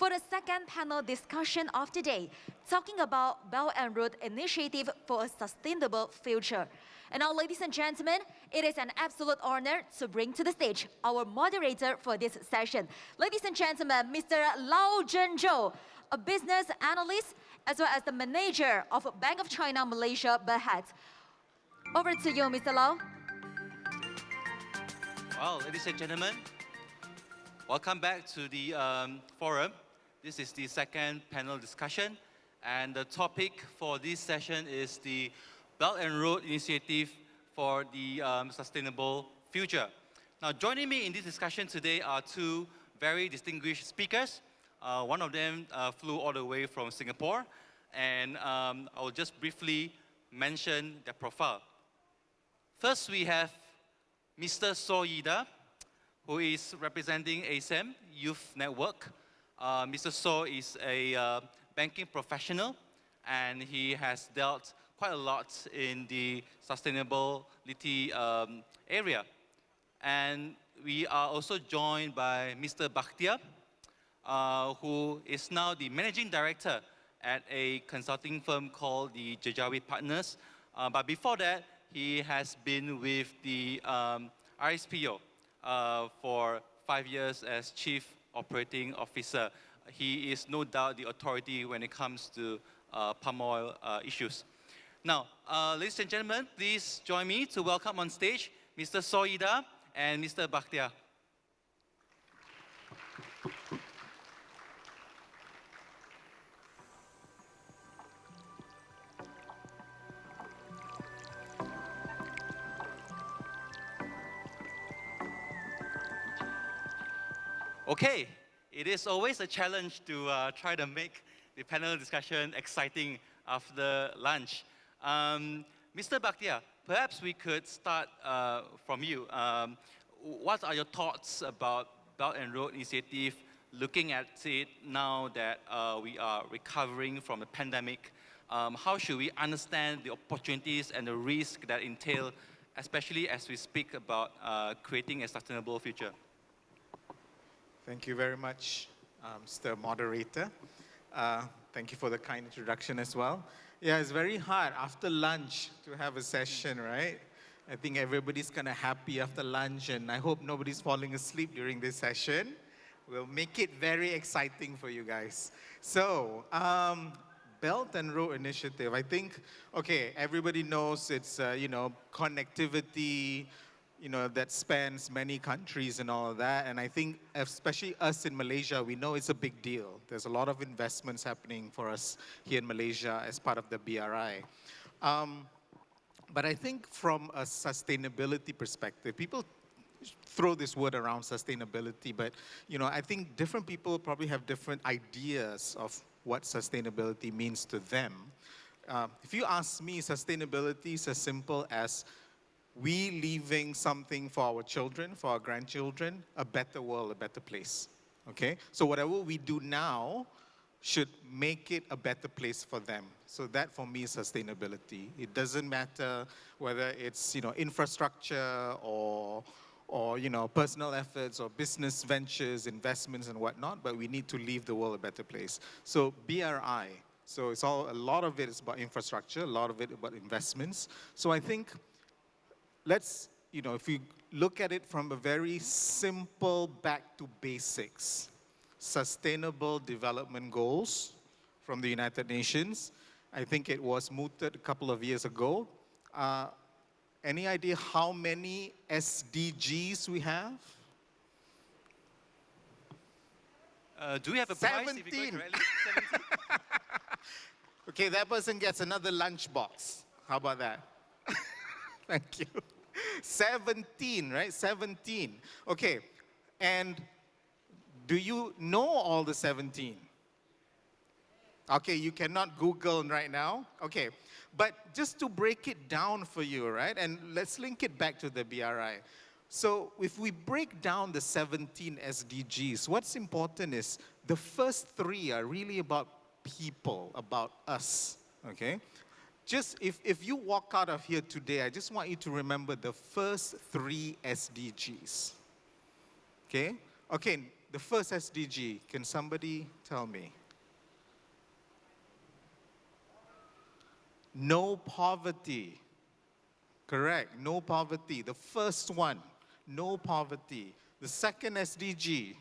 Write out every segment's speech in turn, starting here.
for the second panel discussion of the day, talking about Belt and Road Initiative for a Sustainable Future. And now, ladies and gentlemen, it is an absolute honor to bring to the stage our moderator for this session. Ladies and gentlemen, Mr. Lau Zheng Zhou, a business analyst, as well as the manager of Bank of China Malaysia, Berhad. Over to you, Mr. Lau. Well, ladies and gentlemen, welcome back to the forum. This is the second panel discussion, and the topic for this session is the Belt and Road Initiative for the Sustainable Future. Now, joining me in this discussion today are two very distinguished speakers. One of them flew all the way from Singapore, and I'll just briefly mention their profile. First, we have Mr. So Yida, who is representing ASEM Youth Network. Mr. So is a banking professional, and he has dealt quite a lot in the sustainability area. And we are also joined by Mr. Bakhtiar, who is now the managing director at a consulting firm called the Jejawi Partners. But before that, he has been with the RSPO for 5 years as Chief Operating Officer. He is no doubt the authority when it comes to palm oil issues. Now, ladies and gentlemen, please join me to welcome on stage Mr. Soida and Mr. Bakhtiar. Okay, it is always a challenge to try to make the panel discussion exciting after lunch. Mr. Bakhtiar, perhaps we could start from you. What are your thoughts about Belt and Road Initiative, looking at it now that we are recovering from the pandemic? How should we understand the opportunities and the risk that entail, especially as we speak about creating a sustainable future? Thank you very much, Mr. Moderator. Thank you for the kind introduction as well. Yeah, it's very hard after lunch to have a session, right? I think everybody's kind of happy after lunch, and I hope nobody's falling asleep during this session. We'll make it very exciting for you guys. So, Belt and Road Initiative, I think, okay, everybody knows it's, connectivity, that spans many countries and all of that. And I think, especially us in Malaysia, we know it's a big deal. There's a lot of investments happening for us here in Malaysia as part of the BRI. But I think from a sustainability perspective, people throw this word around sustainability, but I think different people probably have different ideas of what sustainability means to them. If you ask me, sustainability is as simple as we leaving something for our children, for our grandchildren, a better world, a better place, okay? So whatever we do now should make it a better place for them. So that for me is sustainability. It doesn't matter whether it's, infrastructure or personal efforts or business ventures, investments and whatnot, but we need to leave the world a better place. So BRI, so a lot of it is about infrastructure, a lot of it about investments. So I think let's, if we look at it from a very simple back to basics, Sustainable Development Goals from the United Nations. I think it was mooted a couple of years ago. Any idea how many SDGs we have? Do we have a 17. prize if you go correctly? 17? Okay, that person gets another lunch box. How about that? Thank you. 17, right? 17. Okay, and do you know all the 17? Okay, you cannot Google right now. Okay, but just to break it down for you, right? And let's link it back to the BRI. So if we break down the 17 SDGs, what's important is the first 3 are really about people, about us, okay? Just if you walk out of here today, I just want you to remember the first 3 SDGs, okay? Okay, The first SDG, can somebody tell me? No poverty. Correct, no poverty. The first one, no poverty. The second SDG,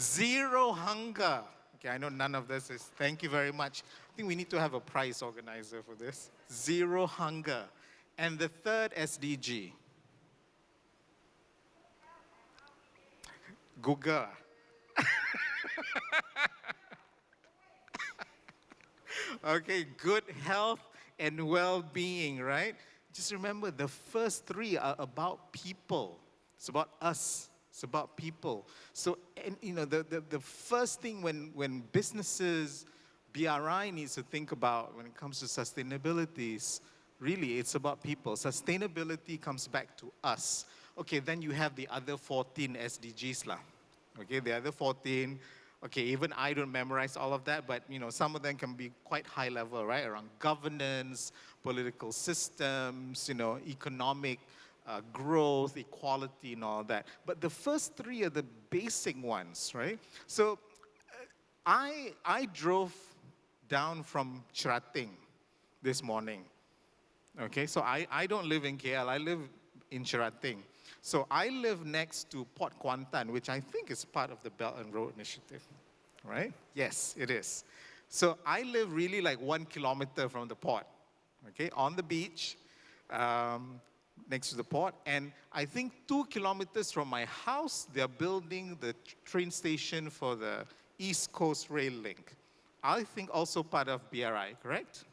zero hunger. Okay, I know none of this is, thank you very much. I think we need to have a prize organizer for this. Zero hunger. And the third SDG, Google. Okay, good health and well-being, right? Just remember, the first three are about people. It's about us. It's about people. So, and you know, the first thing when businesses, BRI needs to think about when it comes to sustainability is really it's about people. Sustainability comes back to us. Okay, then you have the other 14 SDGs lah. Okay, the other 14. Okay, even I don't memorize all of that, but you know, some of them can be quite high level, right? Around governance, political systems, you know, economic growth, equality, and all that. But the first three are the basic ones, right? So I drove down from Cherating this morning. Okay, so I don't live in KL, I live in Cherating. So I live next to Port Kuantan, which I think is part of the Belt and Road Initiative, right? Yes, it is. So I live really like 1 kilometer from the port, okay, on the beach, next to the port. And I think 2 kilometers from my house, they're building the train station for the East Coast Rail Link. I think also part of BRI, correct?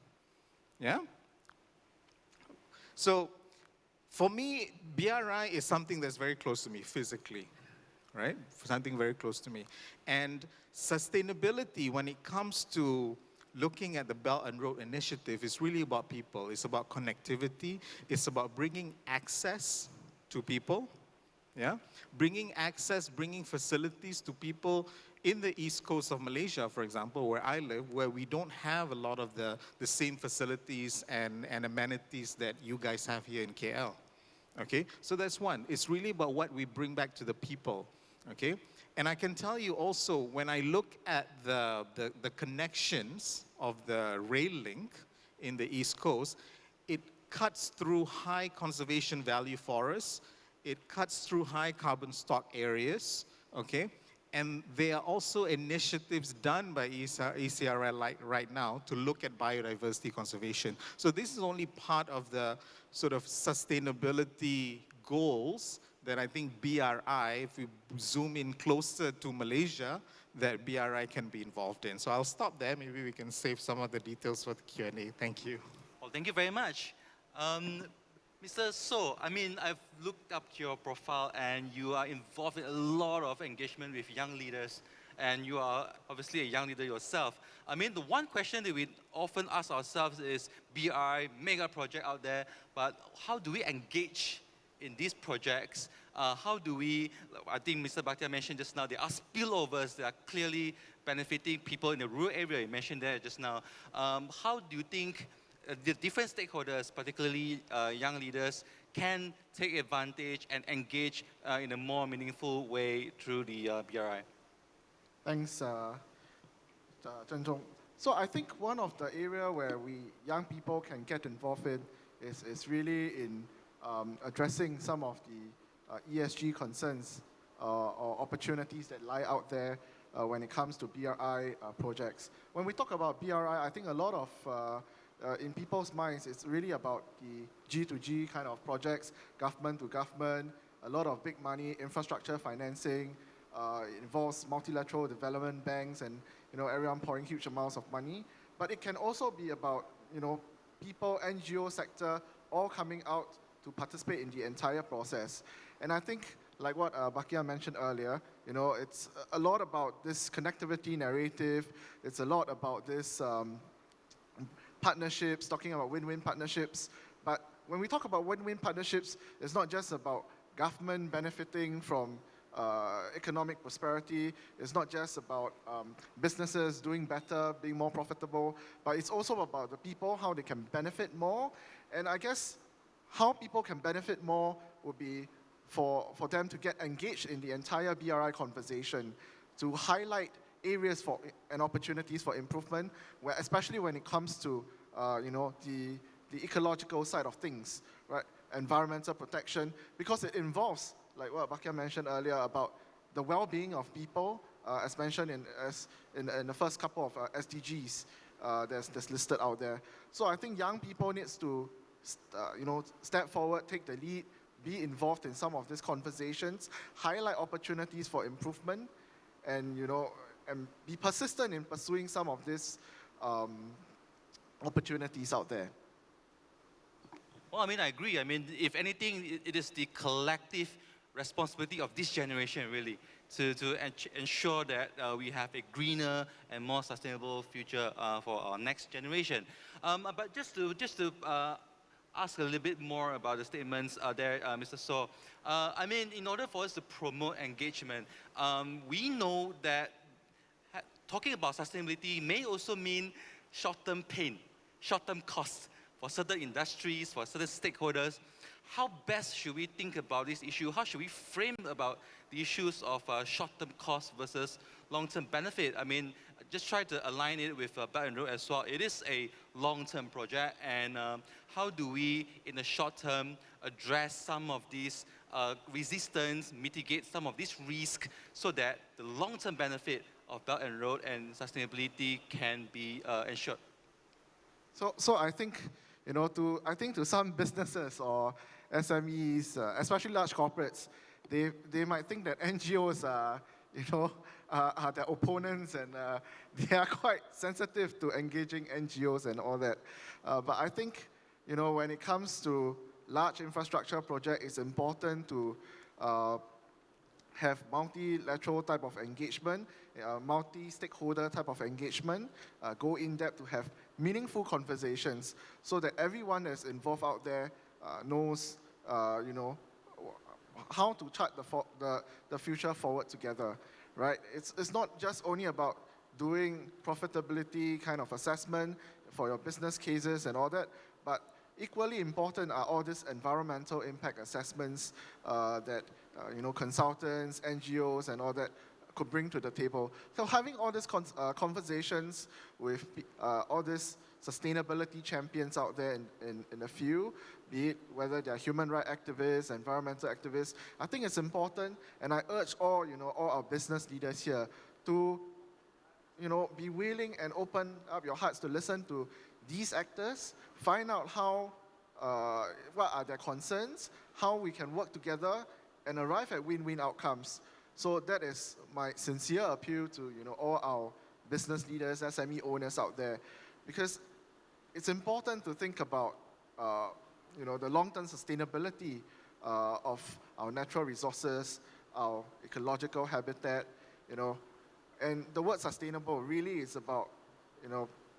Yeah? So for me, BRI is something that's very close to me physically, right? Something very close to me. And sustainability, when it comes to looking at the Belt and Road Initiative, is really about people. It's about connectivity. It's about bringing access to people, yeah? Bringing access, bringing facilities to people in the east coast of Malaysia, for example, where I live, where we don't have a lot of the same facilities and amenities that you guys have here in KL. Okay, so that's one. It's really about what we bring back to the people. Okay, and I can tell you also, when I look at the connections of the rail link in the East Coast, it cuts through high conservation value forests, it cuts through high carbon stock areas, okay? And there are also initiatives done by ECRL right now to look at biodiversity conservation. So this is only part of the sort of sustainability goals that I think BRI, if we zoom in closer to Malaysia, that BRI can be involved in. So I'll stop there. Maybe we can save some of the details for the Q&A. Thank you. Well, thank you very much. Mr. So, I mean, I've looked up your profile and you are involved in a lot of engagement with young leaders, and you are obviously a young leader yourself. I mean, the one question that we often ask ourselves is, BRI, mega project out there, but how do we engage in these projects? How do we, I think Mr. Bakhtiar mentioned just now, there are spillovers that are clearly benefiting people in the rural area, you mentioned that just now. How do you think the different stakeholders, particularly young leaders, can take advantage and engage in a more meaningful way through the BRI? Thanks, Zheng Zhou. So I think one of the area where young people can get involved in is really in addressing some of the ESG concerns or opportunities that lie out there when it comes to BRI projects. When we talk about BRI, I think a lot of in people's minds, it's really about the G2G kind of projects, government to government, a lot of big money, infrastructure financing. It involves multilateral development banks and everyone pouring huge amounts of money. But it can also be about people, NGO sector, all coming out to participate in the entire process. And I think, like what Bakhtiar mentioned earlier, it's a lot about this connectivity narrative. It's a lot about this partnerships, talking about win-win partnerships. But when we talk about win-win partnerships, it's not just about government benefiting from economic prosperity. It's not just about businesses doing better, being more profitable, but it's also about the people, how they can benefit more. And I guess how people can benefit more would be for them to get engaged in the entire BRI conversation, to highlight areas and opportunities for improvement, especially when it comes to the ecological side of things, right? Environmental protection, because it involves, like what Bakhtiar mentioned earlier, about the well-being of people, as mentioned in the first couple of SDGs that's listed out there. So I think young people needs to step forward, take the lead, be involved in some of these conversations, highlight opportunities for improvement, and and be persistent in pursuing some of these opportunities out there. Well, I mean, I agree. I mean, if anything, it is the collective responsibility of this generation, really, to ensure that we have a greener and more sustainable future for our next generation. But just to ask a little bit more about the statements there, Mr. So. I mean, in order for us to promote engagement, we know that talking about sustainability may also mean short-term pain, short-term costs for certain industries, for certain stakeholders. How best should we think about this issue? How should we frame about the issues of short-term cost versus long-term benefit? I mean, just try to align it with Belt and Road as well. It is a long-term project, and how do we, in the short term, address some of these resistance, mitigate some of this risk, so that the long-term benefit of Belt and Road and sustainability can be ensured? So I think, to some businesses or SMEs, especially large corporates, they might think that NGOs are their opponents, and they are quite sensitive to engaging NGOs and all that. But I think, when it comes to large infrastructure projects, it's important to have multilateral type of engagement, multi-stakeholder type of engagement, go in depth to have meaningful conversations, so that everyone that's involved out there knows, how to chart the future forward together, right? It's not just only about doing profitability kind of assessment for your business cases and all that, but equally important are all these environmental impact assessments that consultants, NGOs, and all that could bring to the table. So having all these conversations with all these sustainability champions out there in the field, be it whether they're human rights activists, environmental activists, I think it's important, and I urge all our business leaders here to be willing and open up your hearts to listen to these actors, find out what are their concerns, how we can work together and arrive at win-win outcomes. So that is my sincere appeal to all our business leaders, SME owners out there, because it's important to think about the long-term sustainability of our natural resources, our ecological habitat, and the word sustainable really is about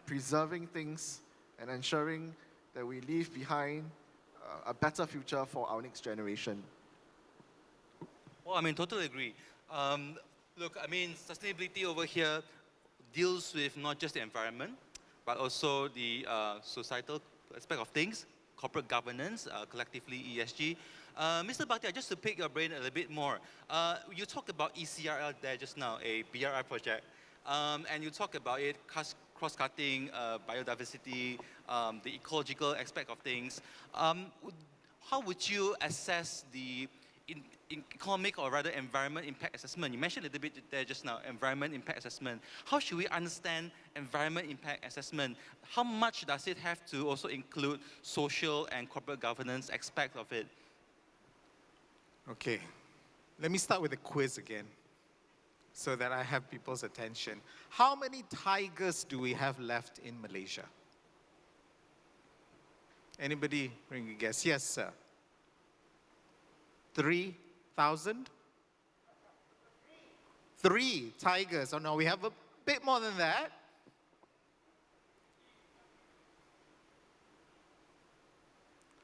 preserving things and ensuring that we leave behind a better future for our next generation. Well, I mean, totally agree. Look, I mean, sustainability over here deals with not just the environment, but also the societal aspect of things, corporate governance, collectively ESG. Mr. Bakhtiar, just to pick your brain a little bit more, you talked about ECRL there just now, a BRI project, and you talked about it cross-cutting biodiversity, the ecological aspect of things. How would you assess the economic, or rather environment impact assessment? You mentioned a little bit there just now, environment impact assessment. How should we understand environment impact assessment? How much does it have to also include social and corporate governance aspect of it? Okay, let me start with a quiz again, so that I have people's attention. How many tigers do we have left in Malaysia? Anybody bring a guess? Yes, sir. 3,000? 3 tigers. Oh no, we have a bit more than that.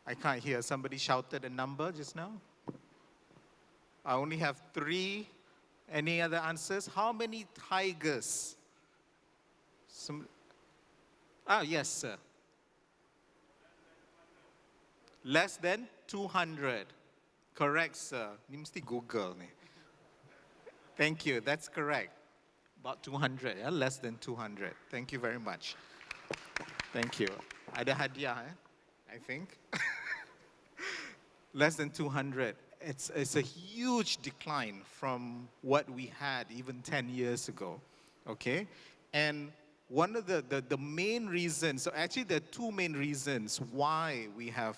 I can't hear. Somebody shouted a number just now. I only have 3. Any other answers? How many tigers? Yes, sir. Less than 200. Correct, sir. Ni mesti Google ni. Thank you, that's correct. About 200, yeah? Less than 200. Thank you very much. Thank you. Ada hadiah, I think. Less than 200. It's a huge decline from what we had even 10 years ago, okay? And one of the main reasons, so actually there are two main reasons why we have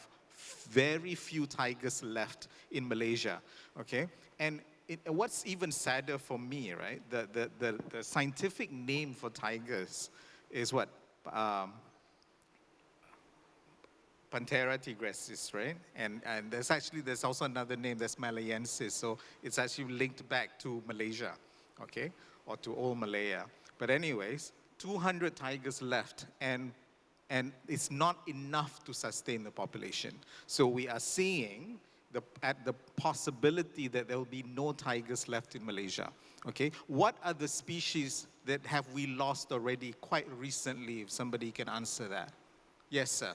very few tigers left in Malaysia, okay? And what's even sadder for me, right? The scientific name for tigers is what? Panthera tigrensis, right? And there's also another name, that's Malayensis. So it's actually linked back to Malaysia, okay? Or to old Malaya. But anyways, 200 tigers left, and it's not enough to sustain the population. So we are seeing the possibility that there will be no tigers left in Malaysia, okay? What are the species that have we lost already quite recently, if somebody can answer that? Yes, sir.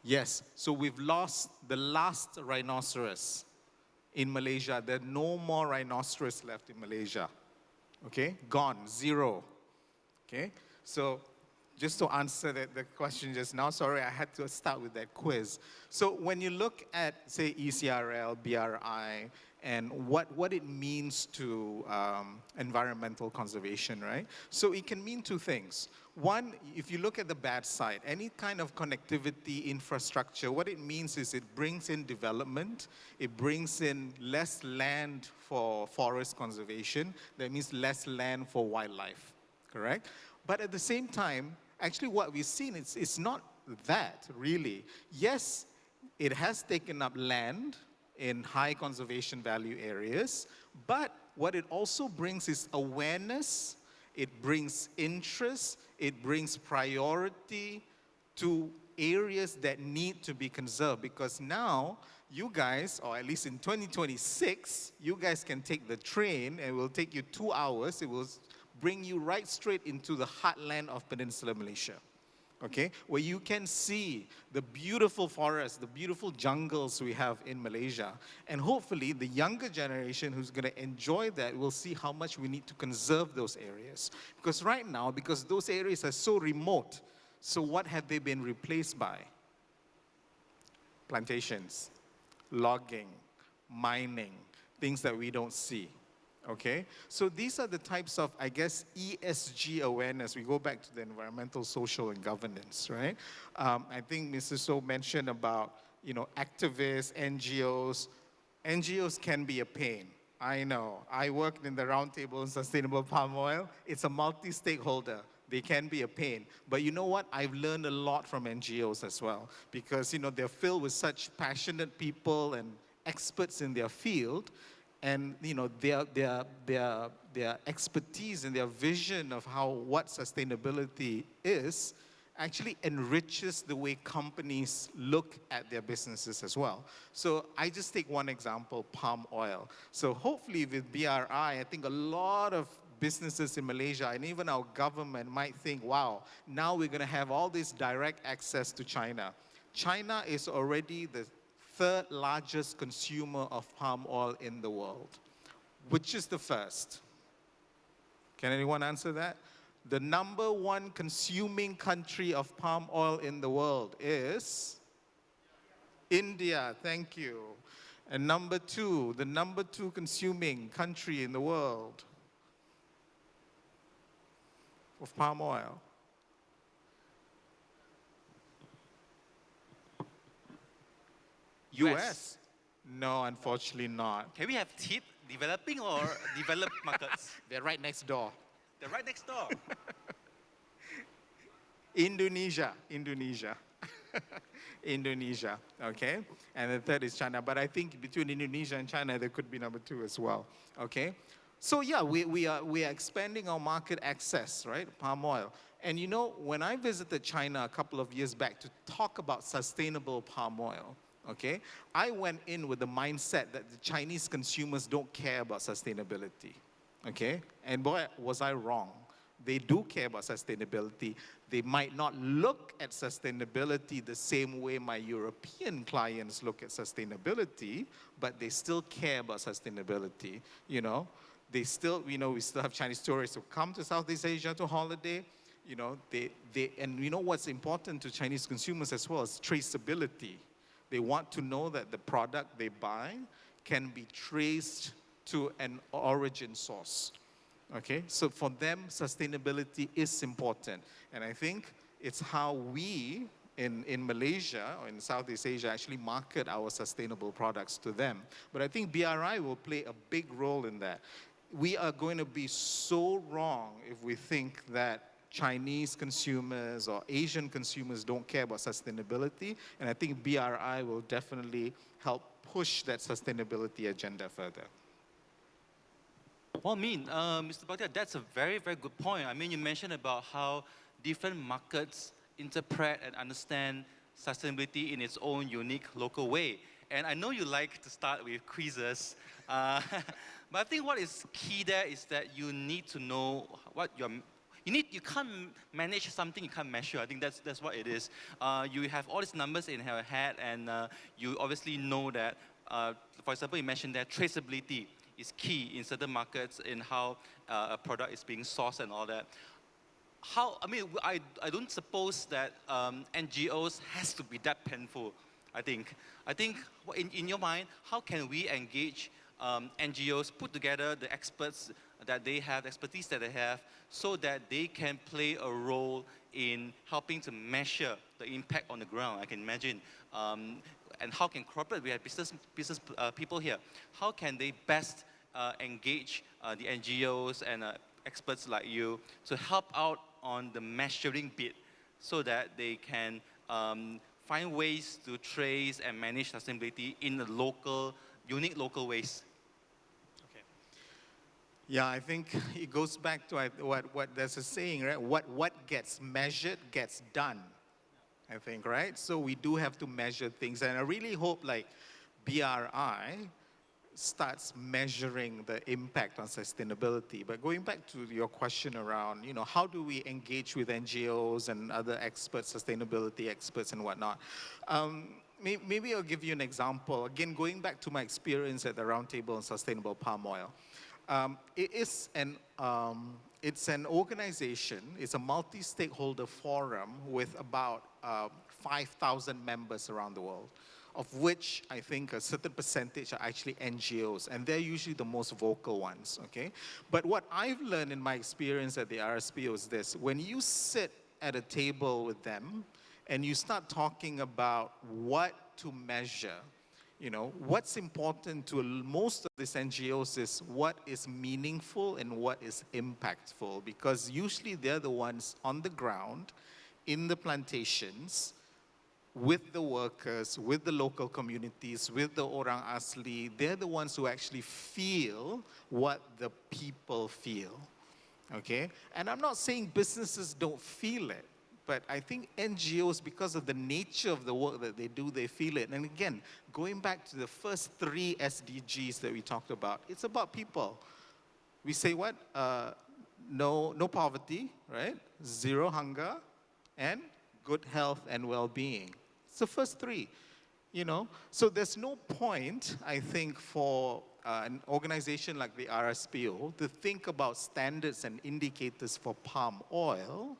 Yes, so we've lost the last rhinoceros in Malaysia. There are no more rhinoceros left in Malaysia. Okay, gone, zero. Okay, so just to answer the question just now, sorry, I had to start with that quiz. So when you look at, say, ECRL, BRI, and what it means to environmental conservation, right? So it can mean two things. One, if you look at the bad side, any kind of connectivity infrastructure, what it means is it brings in development, it brings in less land for forest conservation, that means less land for wildlife, correct? But at the same time, actually what we've seen, it's not that, really. Yes, it has taken up land in high conservation value areas, but what it also brings is awareness, it brings interest, it brings priority to areas that need to be conserved, because now you guys, or at least in 2026, you guys can take the train and it will take you 2 hours. It will bring you right straight into the heartland of Peninsular Malaysia, okay? Where you can see the beautiful forests, the beautiful jungles we have in Malaysia. And hopefully the younger generation who's gonna enjoy that will see how much we need to conserve those areas. Because right now, because those areas are so remote, so what have they been replaced by? Plantations, logging, mining, things that we don't see. Okay, so these are the types of, I guess, ESG awareness. We go back to the environmental, social, and governance, right? I think Mrs. So mentioned about, activists, NGOs. NGOs can be a pain. I know. I worked in the Roundtable on Sustainable Palm Oil. It's a multi-stakeholder. They can be a pain. But you know what? I've learned a lot from NGOs as well, because, they're filled with such passionate people and experts in their field. And their expertise and their vision of what sustainability is actually enriches the way companies look at their businesses as well. So I just take one example, palm oil. So hopefully with BRI, I think a lot of businesses in Malaysia and even our government might think, wow, now we're going to have all this direct access to China. China is already the third largest consumer of palm oil in the world. Which is the first? Can anyone answer that? The number one consuming country of palm oil in the world is India. Thank you. And number two, the number two consuming country in the world of palm oil. US? No, unfortunately not. Can we have tip, developing or developed markets? They're right next door. They're right next door. Indonesia. Indonesia, okay? And the third is China. But I think between Indonesia and China, there could be number two as well, okay? So yeah, we are expanding our market access, right? Palm oil. And when I visited China a couple of years back to talk about sustainable palm oil, okay, I went in with the mindset that the Chinese consumers don't care about sustainability, okay? And boy, was I wrong. They do care about sustainability. They might not look at sustainability the same way my European clients look at sustainability, but they still care about sustainability, you know. They still, you know, we still have Chinese tourists who come to Southeast Asia to holiday. You know, and you know what's important to Chinese consumers as well is traceability. They want to know that the product they buy can be traced to an origin source. Okay, so for them, sustainability is important. And I think it's how we in Malaysia or in Southeast Asia actually market our sustainable products to them. But I think BRI will play a big role in that. We are going to be so wrong if we think that Chinese consumers or Asian consumers don't care about sustainability. And I think BRI will definitely help push that sustainability agenda further. Well, Mr. Bakhtiar, that's a very, very good point. I mean, you mentioned about how different markets interpret and understand sustainability in its own unique local way. And I know you like to start with quizzes, but I think what is key there is that you need to know what you can't manage something you can't measure. I think that's what it is. You have all these numbers in your head, and you obviously know that, for example, you mentioned that traceability is key in certain markets in how a product is being sourced and all that. I don't suppose that NGOs has to be that painful, I think. In your mind, how can we engage NGOs, put together the experts that they have, the expertise that they have, so that they can play a role in helping to measure the impact on the ground, I can imagine. And how can corporate, we have business people here, how can they best engage the NGOs and experts like you to help out on the measuring bit so that they can find ways to trace and manage sustainability in the unique local ways? Okay. Yeah, I think it goes back to what there's a saying, right? What gets measured gets done, I think, right? So we do have to measure things, and I really hope like BRI starts measuring the impact on sustainability. But going back to your question around, you know, how do we engage with NGOs and other experts, sustainability experts and whatnot? Maybe I'll give you an example. Again, going back to my experience at the Roundtable on Sustainable Palm Oil. It's an organization, it's a multi-stakeholder forum with about 5,000 members around the world, of which I think a certain percentage are actually NGOs, and they're usually the most vocal ones, okay? But what I've learned in my experience at the RSPO is this: when you sit at a table with them and you start talking about what to measure, you know, what's important to most of these NGOs is what is meaningful and what is impactful, because usually they're the ones on the ground, in the plantations, with the workers, with the local communities, with the orang asli. They're the ones who actually feel what the people feel, okay? And I'm not saying businesses don't feel it, but I think NGOs, because of the nature of the work that they do, they feel it. And again, going back to the first 3 SDGs that we talked about, it's about people. We say what? No poverty, right? 0 hunger, and good health and well-being. It's the first 3, you know? So there's no point, I think, for an organization like the RSPO to think about standards and indicators for palm oil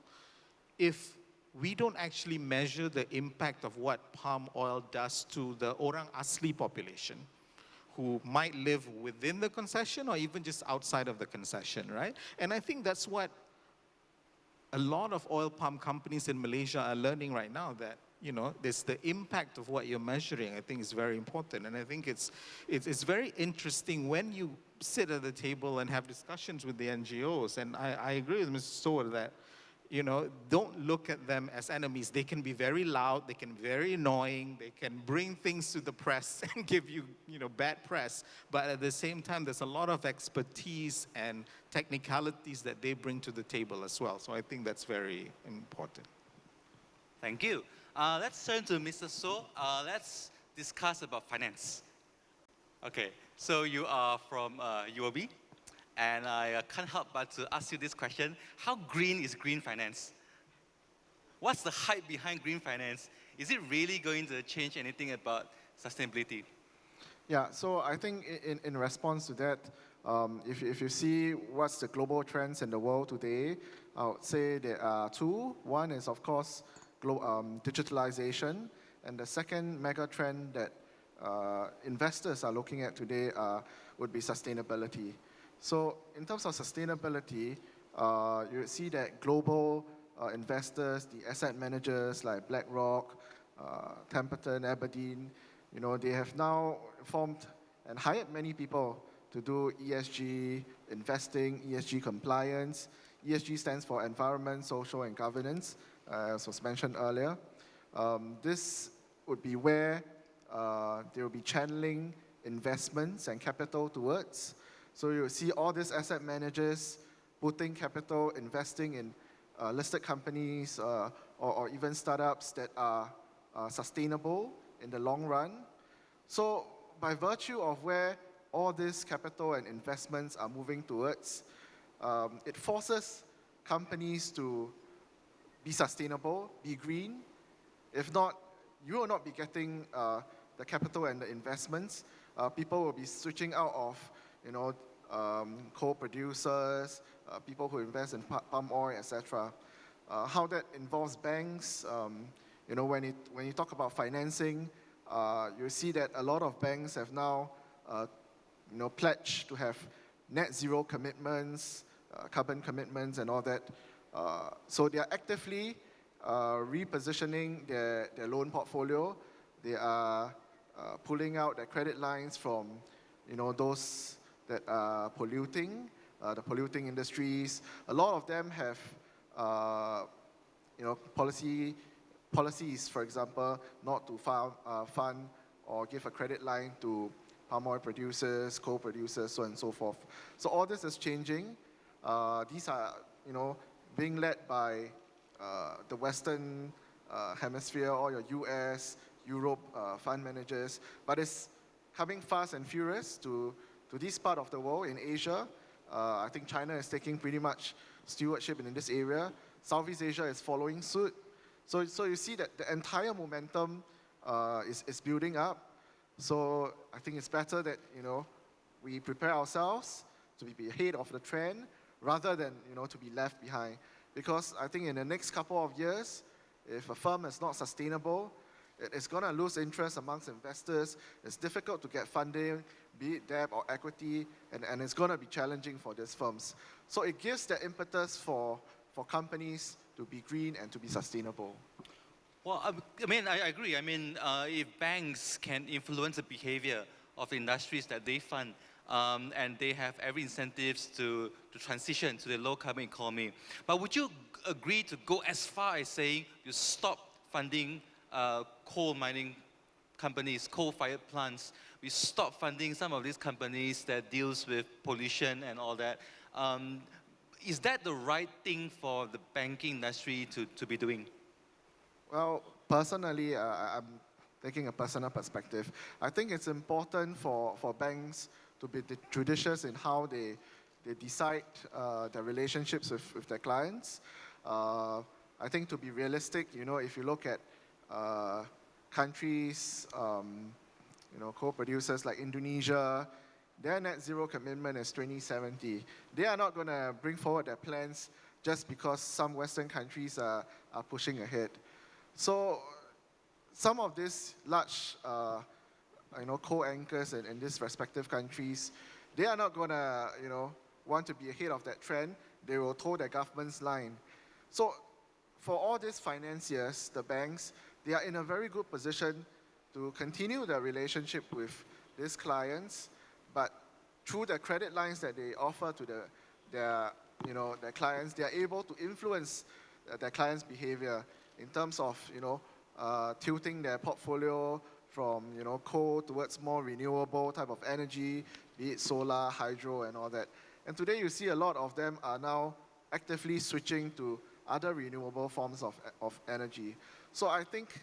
if we don't actually measure the impact of what palm oil does to the orang asli population, who might live within the concession or even just outside of the concession, right? And I think that's what a lot of oil palm companies in Malaysia are learning right now, that, you know, there's the impact of what you're measuring, I think is very important. And I think it's very interesting when you sit at the table and have discussions with the NGOs. And I agree with Mr. Soar that, you know, don't look at them as enemies. They can be very loud, they can be very annoying, they can bring things to the press and give you, you know, bad press. But at the same time, there's a lot of expertise and technicalities that they bring to the table as well. So I think that's very important. Thank you. Let's turn to Mr. So. Let's discuss about finance. Okay, so you are from UOB, And I can't help but to ask you this question. How green is green finance? What's the hype behind green finance? Is it really going to change anything about sustainability? Yeah, so I think in response to that, if you see what's the global trends in the world today, I would say there are two. One is, of course, digitalization, and the second mega trend that investors are looking at today would be sustainability. So in terms of sustainability, you see that global investors, the asset managers like BlackRock, Templeton, Aberdeen, they have now formed and hired many people to do ESG investing, ESG compliance. ESG stands for environment, social, and governance, as was mentioned earlier. This would be where they will be channeling investments and capital towards. So you see all these asset managers putting capital, investing in listed companies or even startups that are sustainable in the long run. So by virtue of where all this capital and investments are moving towards, it forces companies to be sustainable, be green. If not, you will not be getting the capital and the investments. People will be switching out of, coal producers, people who invest in palm oil, etc. How that involves banks, when you talk about financing, you see that a lot of banks have now, pledged to have net zero commitments, carbon commitments, and all that. So they are actively repositioning their loan portfolio. They are pulling out their credit lines from, those that are polluting, the polluting industries. A lot of them have, policies, for example, not to fund or give a credit line to palm oil producers, coal producers, so on and so forth. So all this is changing. These are, being led by the Western hemisphere, all your US, Europe fund managers, but it's coming fast and furious to this part of the world in Asia. I think China is taking pretty much stewardship in this area. Southeast Asia is following suit. So you see that the entire momentum is building up. So I think it's better that, we prepare ourselves to be ahead of the trend rather than, to be left behind. Because I think in the next couple of years, if a firm is not sustainable, it's going to lose interest amongst investors. It's difficult to get funding, be it debt or equity, and it's going to be challenging for these firms. So it gives the impetus for companies to be green and to be sustainable. Well, I agree. If banks can influence the behavior of the industries that they fund, and they have every incentives to transition to the low-carbon economy. But would you agree to go as far as saying you stop funding coal mining companies, coal-fired plants? We stop funding some of these companies that deals with pollution and all that. Is that the right thing for the banking industry to be doing? Well, personally, I'm taking a personal perspective. I think it's important for banks to be judicious in how they decide their relationships with their clients. I think to be realistic, if you look at countries, coal producers like Indonesia, their net zero commitment is 2070. They are not going to bring forward their plans just because some Western countries are pushing ahead. So some of these large coal anchors in these respective countries, they are not going to want to be ahead of that trend. They will toe their government's line. So for all these financiers, the banks, they are in a very good position to continue their relationship with these clients, but through the credit lines that they offer to their clients, they are able to influence their clients' behavior in terms of tilting their portfolio from coal towards more renewable type of energy, be it solar, hydro, and all that. And today you see a lot of them are now actively switching to other renewable forms of energy. So I think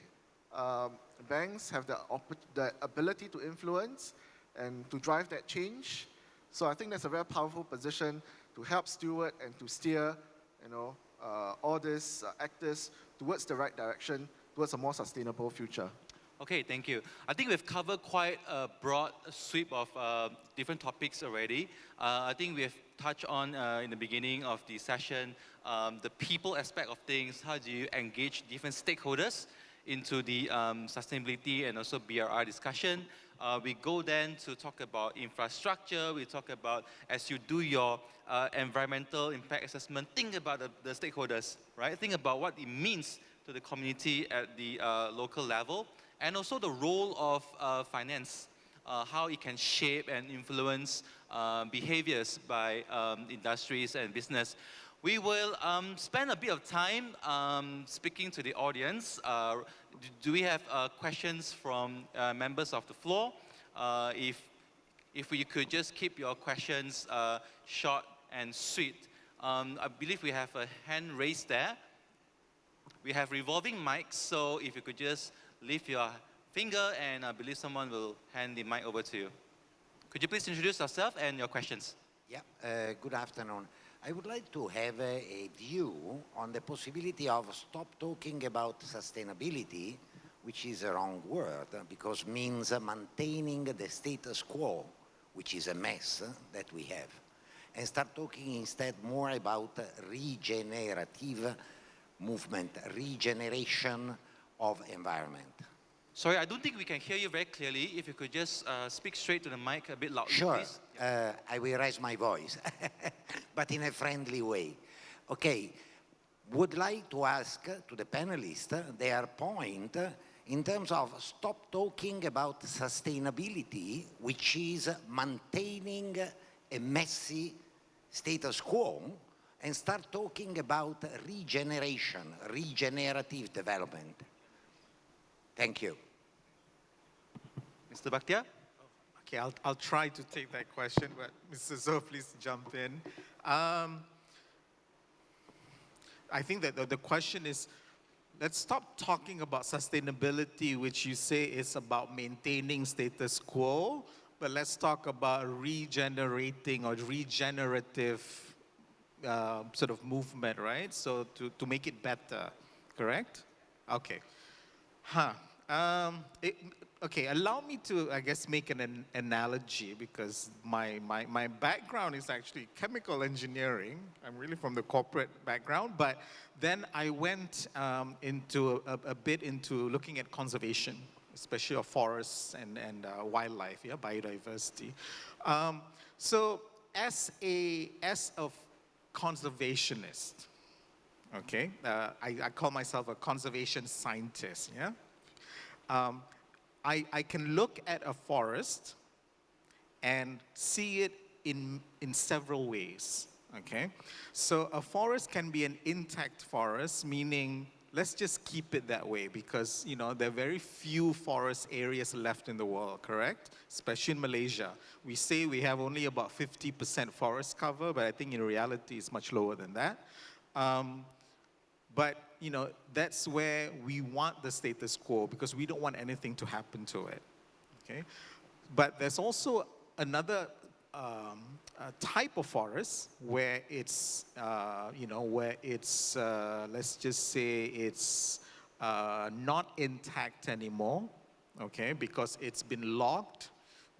banks have the ability to influence and to drive that change. So I think that's a very powerful position to help steward and to steer, all these actors towards the right direction, towards a more sustainable future. Okay, thank you. I think we've covered quite a broad sweep of different topics already. I think we've touched on in the beginning of the session the people aspect of things. How do you engage different stakeholders into the sustainability and also BRI discussion? We go then to talk about infrastructure. We talk about, as you do your environmental impact assessment, think about the stakeholders, right? Think about what it means to the community at the local level. And also the role of finance, how it can shape and influence behaviors by industries and business. We will spend a bit of time speaking to the audience. Do we have questions from members of the floor? If you could just keep your questions short and sweet. I believe we have a hand raised there. We have revolving mics, so if you could just lift your finger, and I believe someone will hand the mic over to you. Could you please introduce yourself and your questions? Yeah, good afternoon. I would like to have a view on the possibility of stop talking about sustainability, which is a wrong word, because means maintaining the status quo, which is a mess that we have, and start talking instead more about regenerative movement, regeneration of environment. Sorry, I don't think we can hear you very clearly. If you could just speak straight to the mic a bit loudly, Sure, please. I will raise my voice, but in a friendly way. Okay, would like to ask to the panelists their point in terms of stop talking about sustainability, which is maintaining a messy status quo, and start talking about regeneration, regenerative development. Thank you. Mr. Bakhtiar? Okay, I'll try to take that question, but Mr. Zhou, please jump in. I think that the question is, let's stop talking about sustainability, which you say is about maintaining status quo, but let's talk about regenerating or regenerative sort of movement, right? So to make it better, correct? Okay. Okay, allow me to, I guess, make an analogy, because my background is actually chemical engineering. I'm really from the corporate background, but then I went into a bit into looking at conservation, especially of forests and wildlife, yeah, biodiversity. So as a conservationist, okay, I call myself a conservation scientist, yeah? I can look at a forest and see it in several ways, okay? So a forest can be an intact forest, meaning let's just keep it that way, because, you know, there are very few forest areas left in the world, correct? Especially in Malaysia. We say we have only about 50% forest cover, but I think in reality it's much lower than that. But, you know, that's where we want the status quo, because we don't want anything to happen to it, okay? But there's also another type of forest where it's, you know, where it's, let's just say it's not intact anymore, okay? Because it's been logged,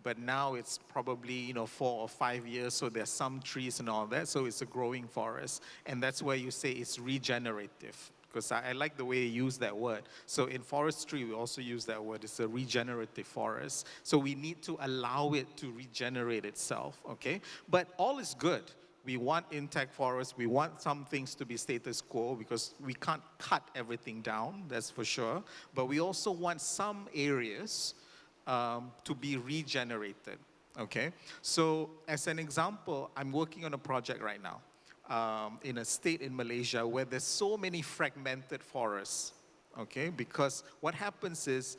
but now it's probably, you know, 4 or 5 years, so there's some trees and all that, so it's a growing forest. And that's where you say it's regenerative, because I like the way you use that word. So in forestry, we also use that word. It's a regenerative forest. So we need to allow it to regenerate itself, okay? But all is good. We want intact forests. We want some things to be status quo, because we can't cut everything down, that's for sure. But we also want some areas to be regenerated, okay? So as an example, I'm working on a project right now in a state in Malaysia where there's so many fragmented forests, okay? Because what happens is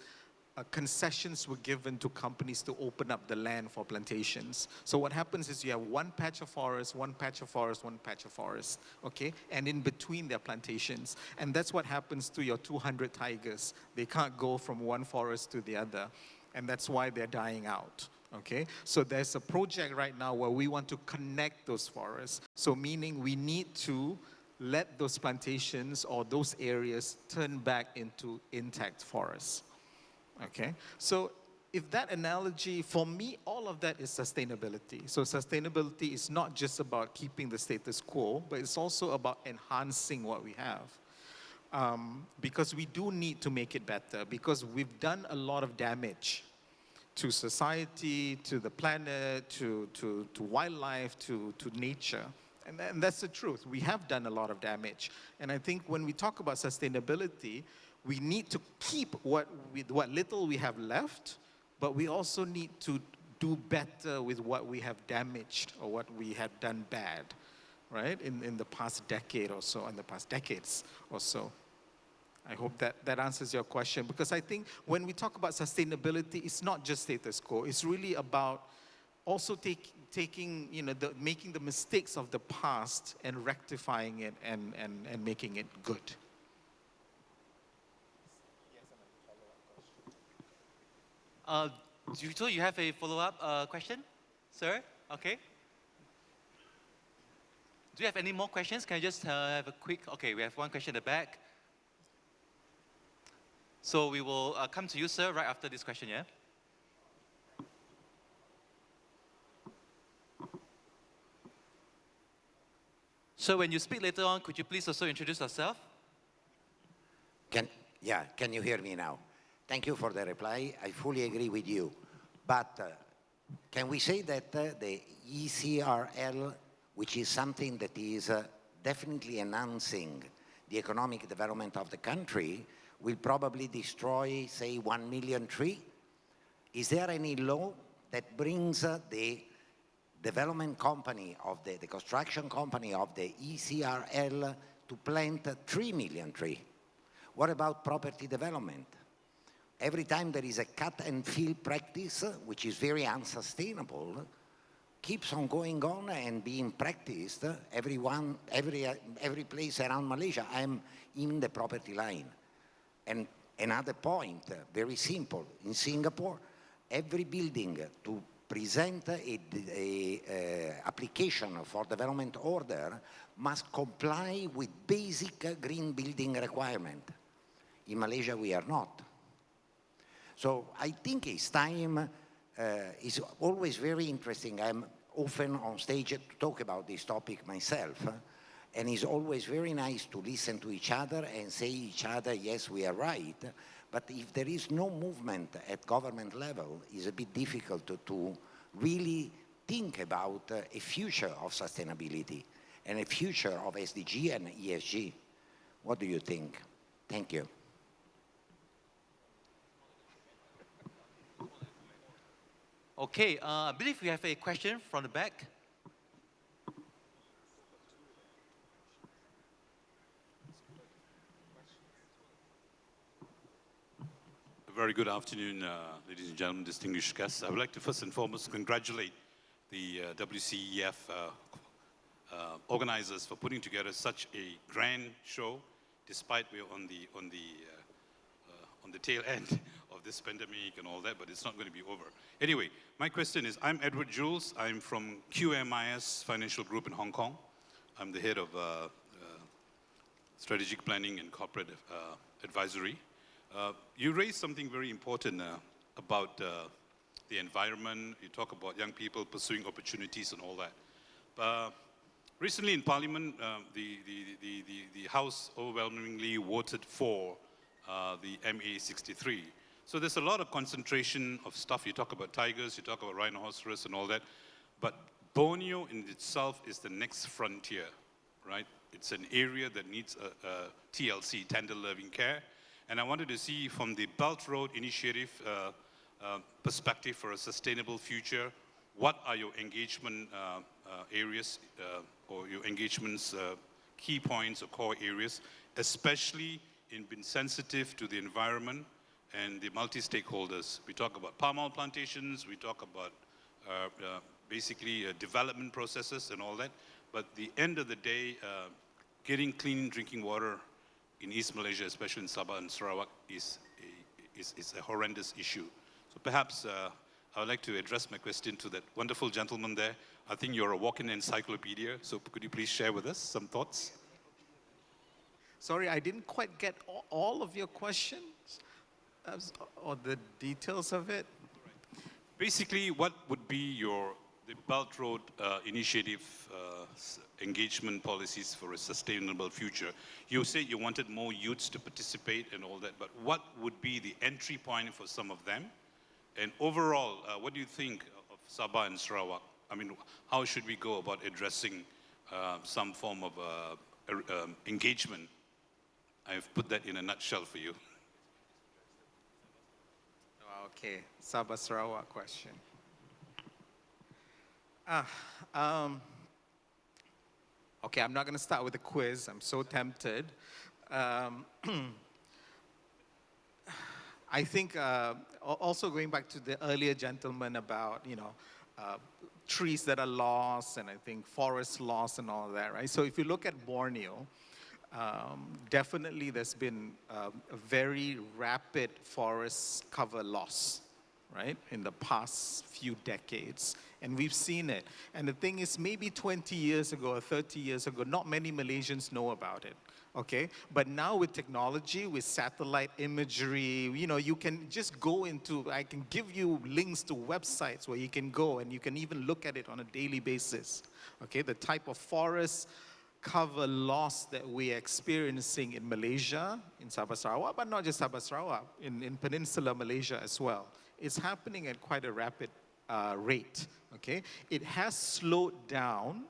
concessions were given to companies to open up the land for plantations. So what happens is you have one patch of forest, one patch of forest, one patch of forest, okay? And in between there are plantations. And that's what happens to your 200 tigers. They can't go from one forest to the other. And that's why they're dying out, Okay, so there's a project right now where we want to connect those forests. So meaning we need to let those plantations or those areas turn back into intact forests. Okay, so if that analogy, for me, all of that is sustainability. So sustainability is not just about keeping the status quo, but it's also about enhancing what we have. Because we do need to make it better, because we've done a lot of damage to society, to the planet, to wildlife, to nature. And that's the truth. We have done a lot of damage. And I think when we talk about sustainability, we need to keep what little we have left, but we also need to do better with what we have damaged or what we have done bad, right? In the past decade or so, in the past decades or so. I hope that answers your question, because I think when we talk about sustainability, it's not just status quo. It's really about also taking, making the mistakes of the past and rectifying it and making it good. So you have a follow-up question, sir? Okay. Do you have any more questions? Can I just have a quick, okay, we have one question at the back. So we will come to you, sir, right after this question, yeah? So when you speak later on, could you please also introduce yourself? Can you hear me now? Thank you for the reply. I fully agree with you. But can we say that the ECRL, which is something that is definitely enhancing the economic development of the country, will probably destroy, say, 1 million trees? Is there any law that brings the development company of the construction company of the ECRL to plant 3 million trees? What about property development? Every time there is a cut and fill practice, which is very unsustainable, keeps on going on and being practiced every place around Malaysia. I'm in the property line. And another point, very simple, in Singapore, every building to present a application for development order must comply with basic green building requirement. In Malaysia, we are not. So I think it's time, it's always very interesting. I'm often on stage to talk about this topic myself. And it's always very nice to listen to each other and say each other, yes, we are right. But if there is no movement at government level, it's a bit difficult to really think about a future of sustainability and a future of SDG and ESG. What do you think? Thank you. Okay, I believe we have a question from the back. Very good afternoon, ladies and gentlemen, distinguished guests. I would like to first and foremost congratulate the WCEF organizers for putting together such a grand show, despite we're on the tail end of this pandemic and all that, but it's not going to be over. Anyway, my question is, I'm Edward Jules. I'm from QMIS Financial Group in Hong Kong. I'm the head of strategic planning and corporate advisory. You raised something very important about the environment. You talk about young people pursuing opportunities and all that. Recently in Parliament, the House overwhelmingly voted for the MA63. So there's a lot of concentration of stuff. You talk about tigers, you talk about rhinoceros and all that. But Borneo in itself is the next frontier, right? It's an area that needs a TLC, tender loving care. And I wanted to see from the Belt Road Initiative perspective for a sustainable future, what are your engagement areas or your engagement's key points or core areas, especially in being sensitive to the environment and the multi-stakeholders. We talk about palm oil plantations, we talk about basically development processes and all that, but at the end of the day, getting clean drinking water in East Malaysia, especially in Sabah and Sarawak, is a horrendous issue. So perhaps I would like to address my question to that wonderful gentleman there. I think you're a walk-in encyclopedia, so could you please share with us some thoughts? Sorry, I didn't quite get all of your questions or the details of it. Basically, what would be the Belt Road Initiative engagement policies for a sustainable future? You said you wanted more youths to participate and all that, but what would be the entry point for some of them? And overall, what do you think of Sabah and Sarawak? I mean, how should we go about addressing some form of engagement? I've put that in a nutshell for you. Okay, Sabah Sarawak question. Okay, I'm not going to start with a quiz. I'm so tempted. I think also going back to the earlier gentleman about, trees that are lost and I think forests lost and all that, right? So if you look at Borneo, definitely there's been a very rapid forest cover loss, right, in the past few decades. And we've seen it. And the thing is, maybe 20 years ago or 30 years ago, not many Malaysians know about it, okay? But now with technology, with satellite imagery, you can just go into, I can give you links to websites where you can go and you can even look at it on a daily basis, okay? The type of forest cover loss that we're experiencing in Malaysia, in Sabah Sarawak, but not just Sabah Sarawak, in Peninsular Malaysia as well. It's happening at quite a rapid rate, okay? It has slowed down.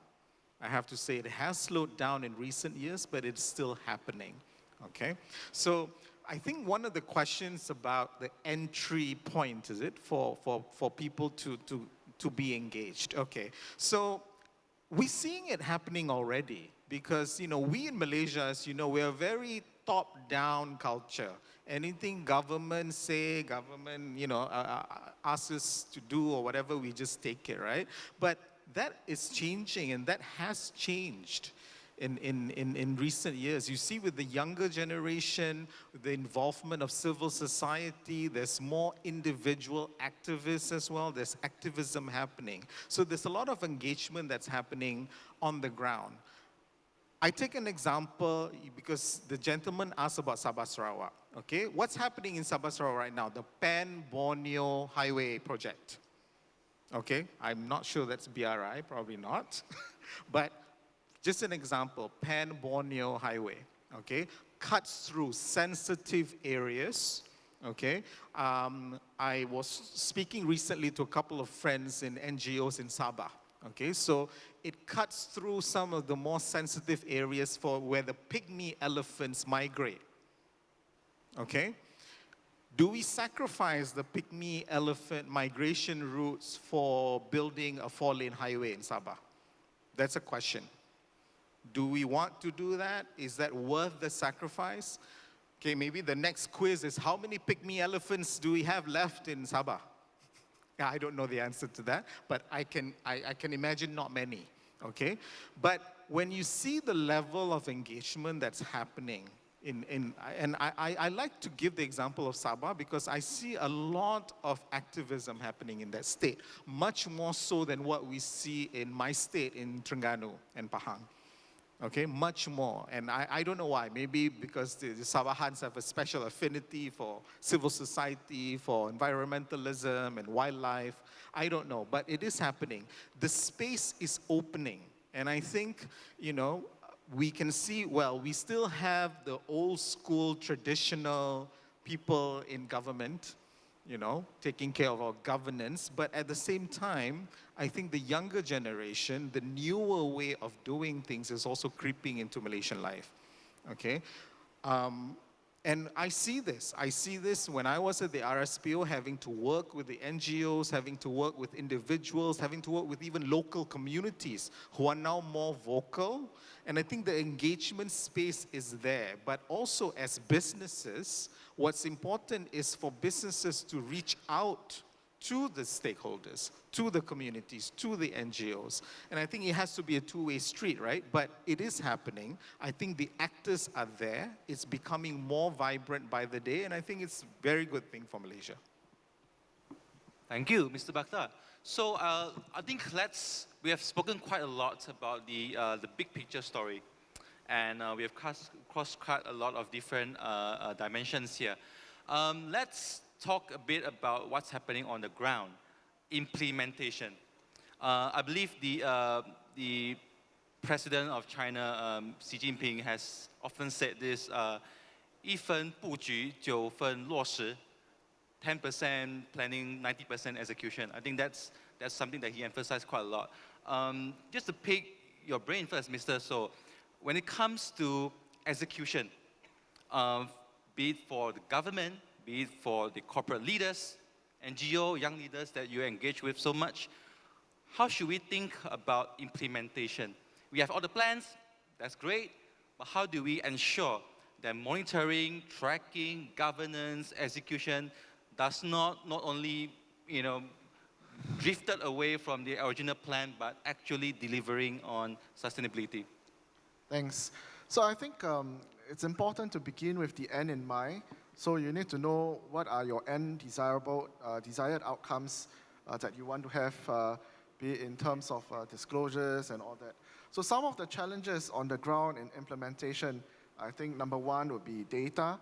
I have to say it has slowed down in recent years, but it's still happening, okay? So I think one of the questions about the entry point, is it, for people to be engaged, okay? So we're seeing it happening already because, we in Malaysia, as you know, we're a very top-down culture. Anything government say, government, asks us to do or whatever, we just take it, right? But that is changing and that has changed in recent years. You see with the younger generation, with the involvement of civil society, there's more individual activists as well. There's activism happening. So there's a lot of engagement that's happening on the ground. I take an example because the gentleman asked about Sabah Sarawak, okay? What's happening in Sabah Sarawak right now? The Pan-Borneo Highway project, okay? I'm not sure that's BRI, probably not. But just an example, Pan-Borneo Highway, okay? Cuts through sensitive areas, okay? I was speaking recently to a couple of friends in NGOs in Sabah, okay? So it cuts through some of the more sensitive areas for where the pygmy elephants migrate, okay? Do we sacrifice the pygmy elephant migration routes for building a 4-lane highway in Sabah? That's a question. Do we want to do that? Is that worth the sacrifice? Okay, maybe the next quiz is how many pygmy elephants do we have left in Sabah? I don't know the answer to that, but I can imagine not many, okay? But when you see the level of engagement that's happening, I like to give the example of Sabah because I see a lot of activism happening in that state, much more so than what we see in my state in Terengganu and Pahang. Okay, much more. And I don't know why. Maybe because the Sabahans have a special affinity for civil society, for environmentalism and wildlife. I don't know, but it is happening. The space is opening. And I think, we can see, well, we still have the old school traditional people in government, taking care of our governance. But at the same time, I think the younger generation, the newer way of doing things is also creeping into Malaysian life, okay? And I see this. I see this when I was at the RSPO, having to work with the NGOs, having to work with individuals, having to work with even local communities who are now more vocal. And I think the engagement space is there. But also as businesses, what's important is for businesses to reach out to the stakeholders, to the communities, to the NGOs. And I think it has to be a two-way street, right? But it is happening. I think the actors are there. It's becoming more vibrant by the day, and I think it's a very good thing for Malaysia. Thank you, Mr. Bakhtiar. So I think we have spoken quite a lot about the big picture story, and we have cross-cut a lot of different dimensions here. Let's talk a bit about what's happening on the ground, implementation. I believe the President of China, Xi Jinping, has often said this, 一分布局，九分落实. 10% planning, 90% execution. I think that's something that he emphasized quite a lot. Just to pick your brain first, Mr. So, when it comes to execution, be it for the government, be it for the corporate leaders, NGO, young leaders that you engage with so much, how should we think about implementation? We have all the plans, that's great, but how do we ensure that monitoring, tracking, governance, execution does not only, drifted away from the original plan, but actually delivering on sustainability? Thanks. So I think it's important to begin with the end in mind. So you need to know what are your end desired outcomes that you want to have, be it in terms of disclosures and all that. So some of the challenges on the ground in implementation, I think number one would be data,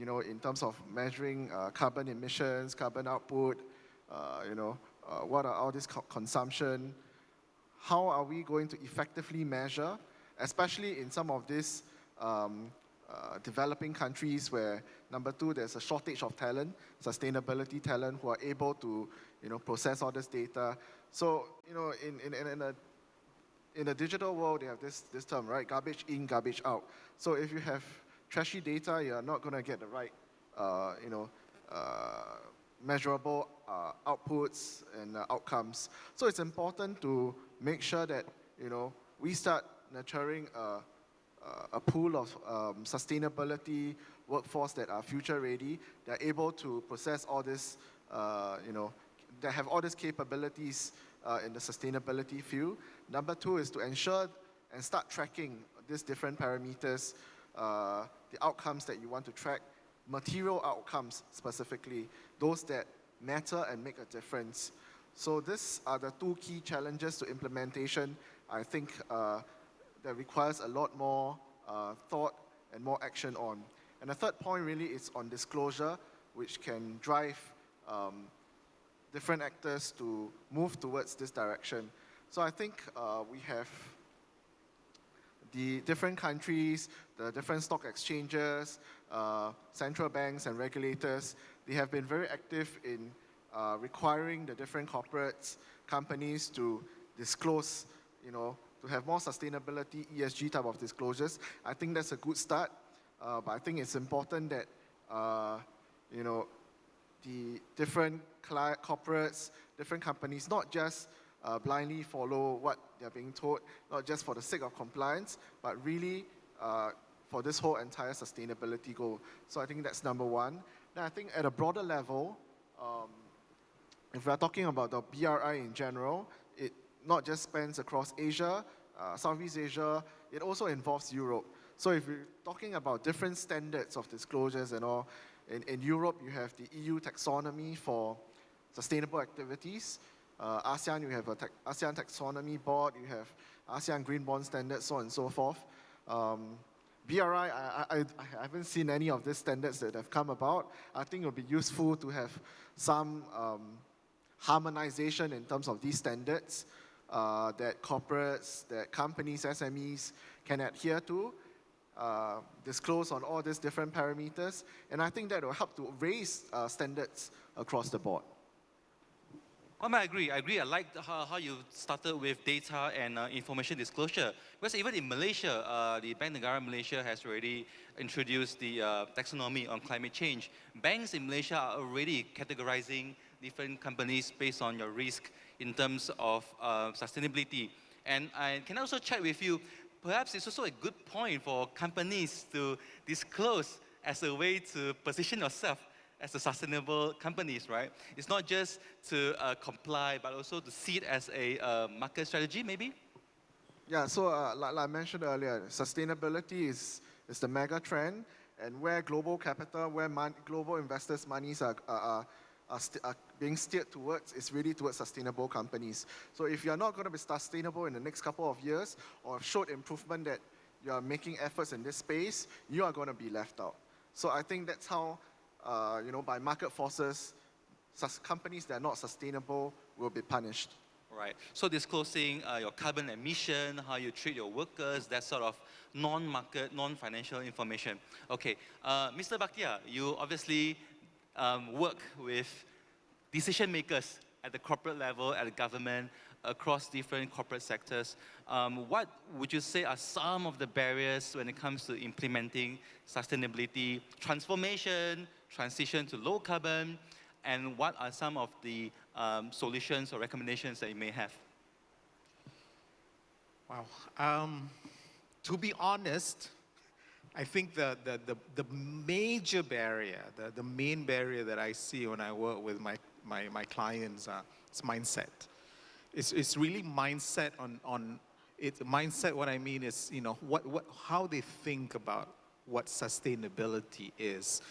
in terms of measuring carbon emissions, carbon output, what are all this consumption, how are we going to effectively measure, especially in some of these developing countries where, number two, there's a shortage of talent, sustainability talent who are able to, process all this data. So, in the digital world, they have this term, right? Garbage in, garbage out. So if you have trashy data, you're not going to get the right, measurable outputs and outcomes. So it's important to make sure that, we start nurturing a pool of sustainability workforce that are future ready, that are able to process all this, that have all these capabilities in the sustainability field. Number two is to ensure and start tracking these different parameters, the outcomes that you want to track, material outcomes specifically, those that matter and make a difference. So these are the two key challenges to implementation, I think, that requires a lot more thought and more action on. And the third point really is on disclosure, which can drive different actors to move towards this direction. So I think we have the different countries, the different stock exchanges, central banks and regulators. They have been very active in requiring the different corporates, companies to disclose, to have more sustainability, ESG type of disclosures. I think that's a good start, but I think it's important that, the different corporates, different companies, not just blindly follow what they're being told, not just for the sake of compliance, but really for this whole entire sustainability goal. So I think that's number one. Then I think at a broader level, if we're talking about the BRI in general, it not just spans across Asia, Southeast Asia, it also involves Europe. So if we're talking about different standards of disclosures and all, in Europe you have the EU taxonomy for sustainable activities. ASEAN, you have a ASEAN taxonomy board, you have ASEAN green bond standards, so on and so forth. BRI, I haven't seen any of these standards that have come about. I think it would be useful to have some harmonization in terms of these standards that corporates, that companies, SMEs can adhere to, disclose on all these different parameters. And I think that will help to raise standards across the board. I agree. I like how you started with data and information disclosure. Because even in Malaysia, the Bank Negara Malaysia has already introduced the taxonomy on climate change. Banks in Malaysia are already categorizing different companies based on your risk in terms of sustainability. And I can also check with you, perhaps it's also a good point for companies to disclose as a way to position yourself as a sustainable companies, right? It's not just to comply, but also to see it as a market strategy, maybe? Yeah, so like I mentioned earlier, sustainability is the mega trend, and where global capital, where global investors' monies are being steered towards is really towards sustainable companies. So if you're not going to be sustainable in the next couple of years, or showed improvement that you are making efforts in this space, you are going to be left out. So I think that's how, by market forces, companies that are not sustainable will be punished. Right. So disclosing your carbon emission, how you treat your workers, that sort of non-market, non-financial information. Okay. Mr. Bakhtiar, you obviously work with decision makers at the corporate level, at the government, across different corporate sectors. What would you say are some of the barriers when it comes to implementing sustainability transformation, transition to low carbon, and what are some of the solutions or recommendations that you may have? Wow. To be honest, I think the major barrier, the main barrier that I see when I work with my clients is mindset. It's really mindset on it's mindset. What I mean is, how they think about what sustainability is.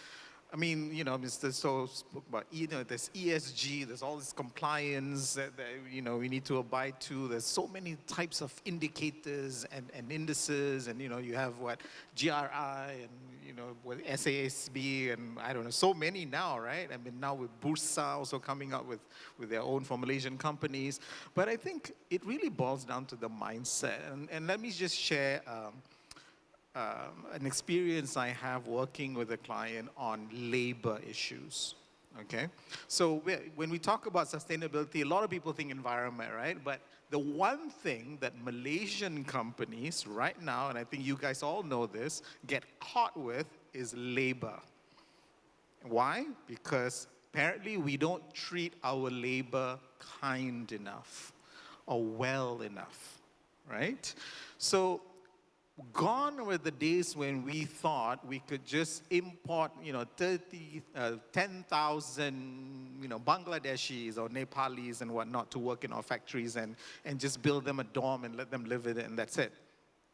I mean, Mr. So spoke about, there's ESG, there's all this compliance that we need to abide to. There's so many types of indicators and indices, and, you have GRI and, with SASB and I don't know, so many now, right? I mean, now with Bursa also coming up with their own for Malaysian companies. But I think it really boils down to the mindset. And let me just share an experience I have working with a client on labor issues, okay? So when we talk about sustainability, a lot of people think environment, right? But the one thing that Malaysian companies right now, and I think you guys all know this, get caught with is labor. Why? Because apparently we don't treat our labor kind enough or well enough, right? So gone were the days when we thought we could just import, 10,000, Bangladeshis or Nepalis and whatnot to work in our factories and just build them a dorm and let them live in it and that's it,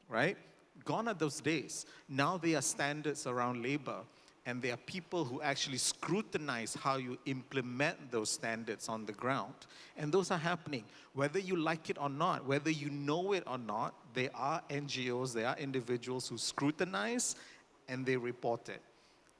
right? Gone are those days. Now there are standards around labor, and there are people who actually scrutinize how you implement those standards on the ground. And those are happening. Whether you like it or not, whether you know it or not, there are NGOs, there are individuals who scrutinize and they report it.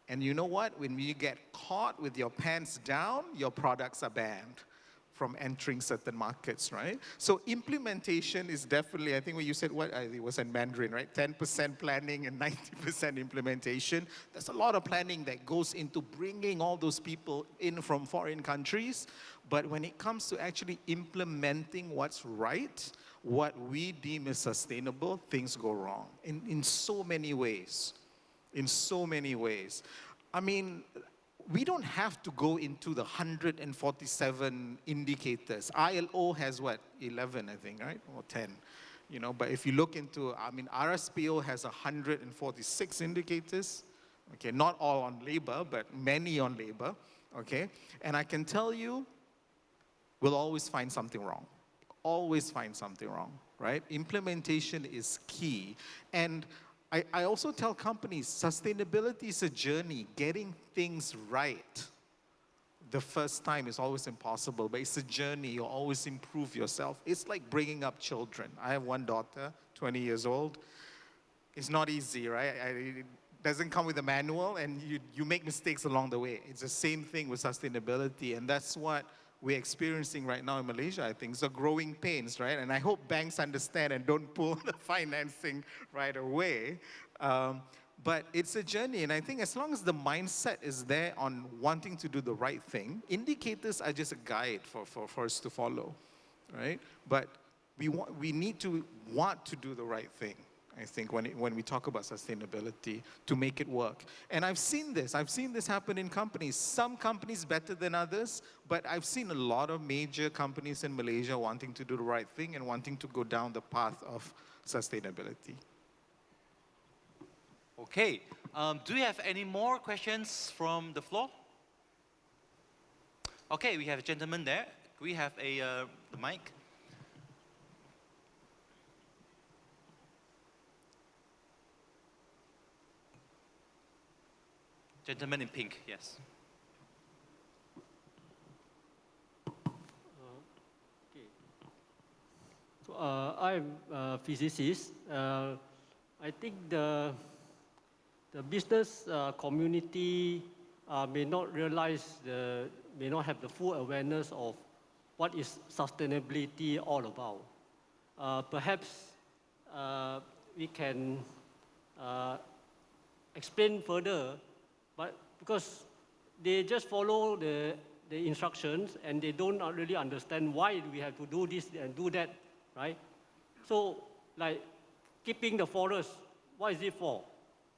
And you know what? When you get caught with your pants down, your products are banned from entering certain markets, right? So implementation is definitely, I think when you said it was in Mandarin, right? 10% planning and 90% implementation. There's a lot of planning that goes into bringing all those people in from foreign countries. But when it comes to actually implementing what's right, what we deem as sustainable, things go wrong in so many ways. In so many ways. I mean, we don't have to go into the 147 indicators. ILO has 11, I think, right? Or 10. But if you look into, RSPO has 146 indicators. Okay, not all on labor, but many on labor. Okay, and I can tell you, we'll always find something wrong. Always find something wrong, right? Implementation is key. And I also tell companies, sustainability is a journey. Getting things right the first time is always impossible, but it's a journey. You'll always improve yourself. It's like bringing up children. I have one daughter, 20 years old. It's not easy, right? It doesn't come with a manual, and you make mistakes along the way. It's the same thing with sustainability, and that's what we're experiencing right now in Malaysia, I think. So growing pains, right? And I hope banks understand and don't pull the financing right away. But it's a journey, and I think as long as the mindset is there on wanting to do the right thing, indicators are just a guide for us to follow, right? But we need to want to do the right thing, I think, when we talk about sustainability, to make it work. And I've seen this happen in companies. Some companies better than others, but I've seen a lot of major companies in Malaysia wanting to do the right thing and wanting to go down the path of sustainability. Okay, do we have any more questions from the floor? Okay, we have a gentleman there. We have the mic. Gentleman in pink, yes. I'm a physicist. I think the business community may not realize, may not have the full awareness of what is sustainability all about. Perhaps we can explain further, but because they just follow the instructions and they don't really understand why we have to do this and do that, right? So, like keeping the forest, what is it for?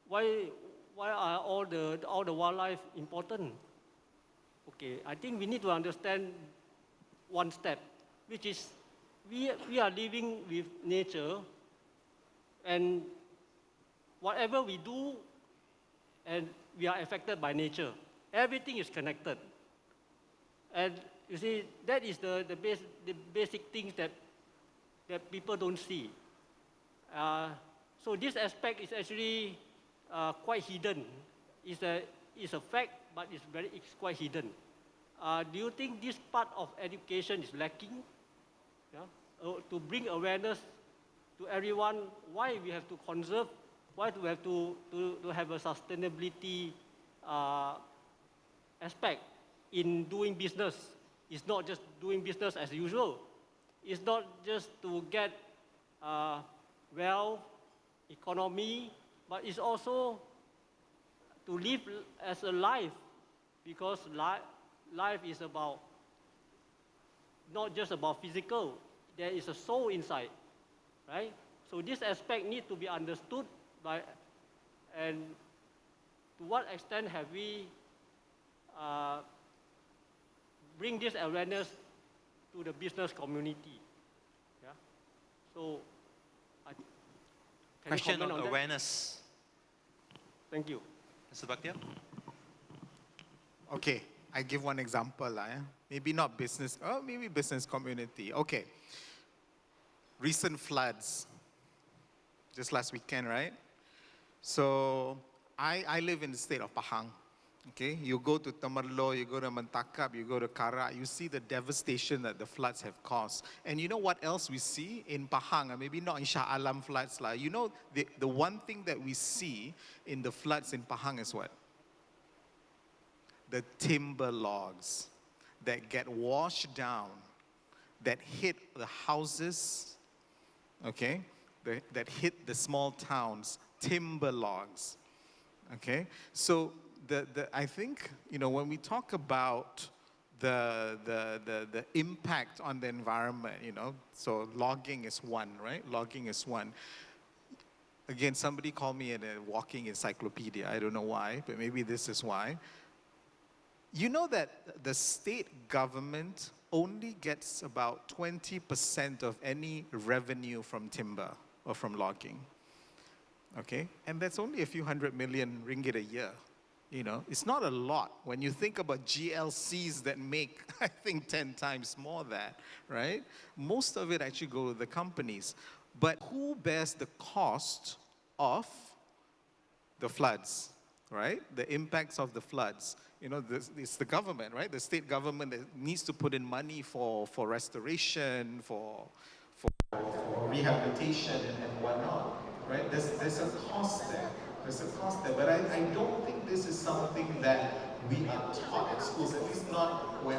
Why are all the wildlife important? Okay, I think we need to understand one step, which is we are living with nature, and whatever we do, and we are affected by nature. Everything is connected. And you see, that is the basic things that people don't see. So this aspect is actually quite hidden. It's a fact, but it's quite hidden. Do you think this part of education is lacking? Yeah? To bring awareness to everyone why we have to conserve, why do we have to have a sustainability aspect in doing business. It's not just doing business as usual. It's not just to get wealth, economy, but it's also to live as a life, because life is about not just about physical. There is a soul inside, right? So this aspect needs to be understood by, and to what extent have we bring this awareness to the business community? Yeah. So, can Question you comment on on that? awareness. Thank you. Mr. Bakhtiar? Okay, I give one example. Maybe not business, maybe business community. Okay. Recent floods, just last weekend, right? So I live in the state of Pahang. Okay, you go to Temerloh, you go to Mentakap, you go to Karak, you see the devastation that the floods have caused. And you know what else we see in Pahang, maybe not in Shah Alam floods. You know, the one thing that we see in the floods in Pahang is what? The timber logs that get washed down, that hit the houses, okay, that hit the small towns, timber logs, okay? So I think, when we talk about the impact on the environment, so logging is one, right? Logging is one. Again, somebody called me a walking encyclopedia. I don't know why, but maybe this is why. You know that the state government only gets about 20% of any revenue from timber or from logging, okay? And that's only a few 100 million ringgit a year. It's not a lot when you think about GLCs that make, I think, 10 times more that, right? Most of it actually go to the companies. But who bears the cost of the floods, right? The impacts of the floods. It's the government, right? The state government that needs to put in money for restoration, for rehabilitation and whatnot, right? There's a cost there. There's a cost there. But I don't think this is something that we are taught at schools, at least not when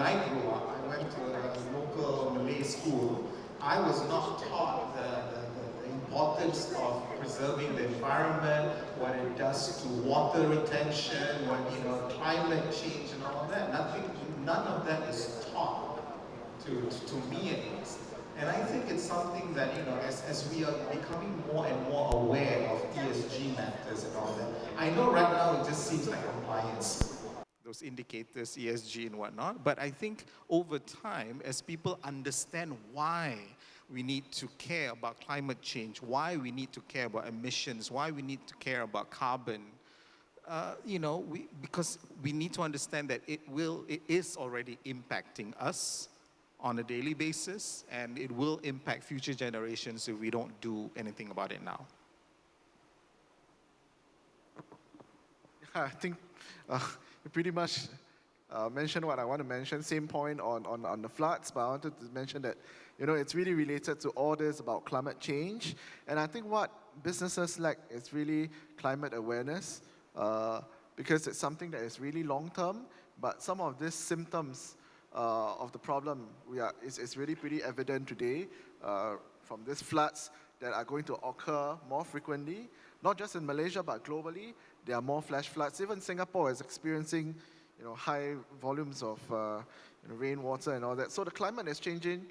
I grew up. I went to a local Malay school. I was not taught the importance of preserving the environment, what it does to water retention, climate change and all of that. None of that is taught to me at least. And I think it's something that, as we are becoming more and more aware of ESG matters and all that, I know right now it just seems like compliance, those indicators, ESG and whatnot, but I think over time, as people understand why we need to care about climate change, why we need to care about emissions, why we need to care about carbon, because we need to understand that it is already impacting us on a daily basis, and it will impact future generations if we don't do anything about it now. Yeah, I think you pretty much mention what I want to mention. Same point on the floods, but I wanted to mention that, it's really related to all this about climate change. And I think what businesses lack is really climate awareness, because it's something that is really long-term, but some of these symptoms of the problem is really pretty evident today from these floods that are going to occur more frequently, not just in Malaysia, but globally. There are more flash floods. Even Singapore is experiencing high volumes of rainwater and all that. So the climate is changing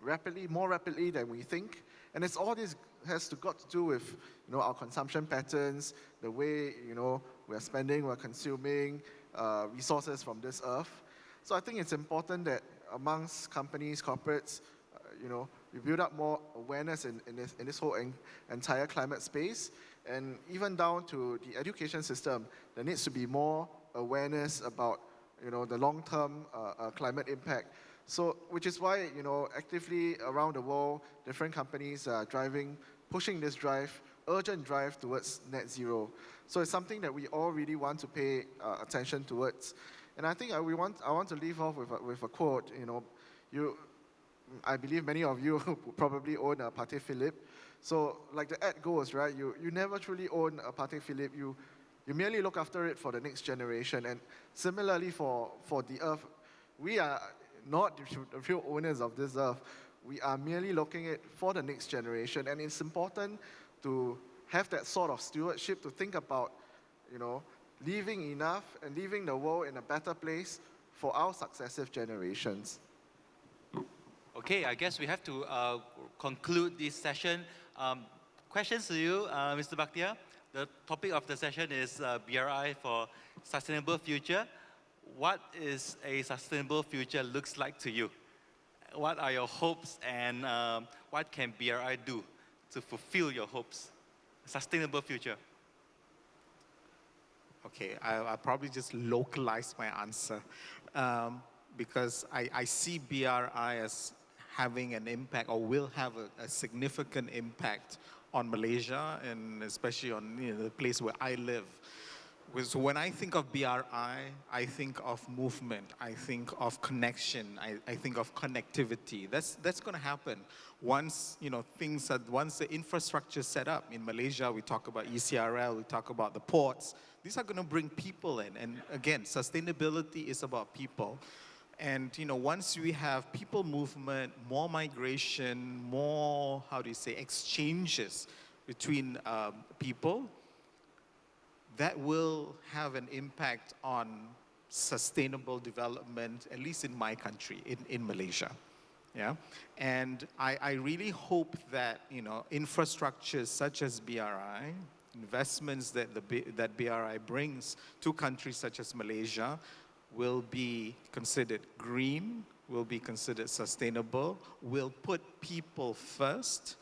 rapidly, more rapidly than we think. And it's all this has got to do with our consumption patterns, the way we're spending, we're consuming resources from this earth. So I think it's important that amongst companies, corporates, we build up more awareness in this whole entire climate space, and even down to the education system. There needs to be more awareness about the long-term climate impact. So, which is why actively around the world, different companies are pushing this urgent drive towards net zero. So it's something that we all really want to pay attention towards. And I think I want to leave off with a quote. I believe many of you probably own a Patek Philippe. So like the ad goes, right? You never truly own a Patek Philippe. You merely look after it for the next generation. And similarly for the earth, we are not the real owners of this earth. We are merely looking at it for the next generation. And it's important to have that sort of stewardship, to think about, leaving enough and leaving the world in a better place for our successive generations. Okay, I guess we have to conclude this session. Questions to you, Mr. Bakhtiar? The topic of the session is BRI for Sustainable Future. What is a sustainable future looks like to you? What are your hopes, and what can BRI do to fulfill your hopes? Sustainable future. Okay, I'll probably just localize my answer because I see BRI as having an impact, or will have a significant impact on Malaysia, and especially on the place where I live. So when I think of BRI, I think of movement, I think of connection, I think of connectivity. That's going to happen once once the infrastructure is set up. In Malaysia, we talk about ECRL, we talk about the ports. These are going to bring people in, and again, sustainability is about people. And once we have people movement, more migration, more exchanges between people, that will have an impact on sustainable development, at least in my country, in Malaysia. Yeah, and I really hope that infrastructures such as BRI, investments that BRI brings to countries such as Malaysia, will be considered green, will be considered sustainable, will put people first.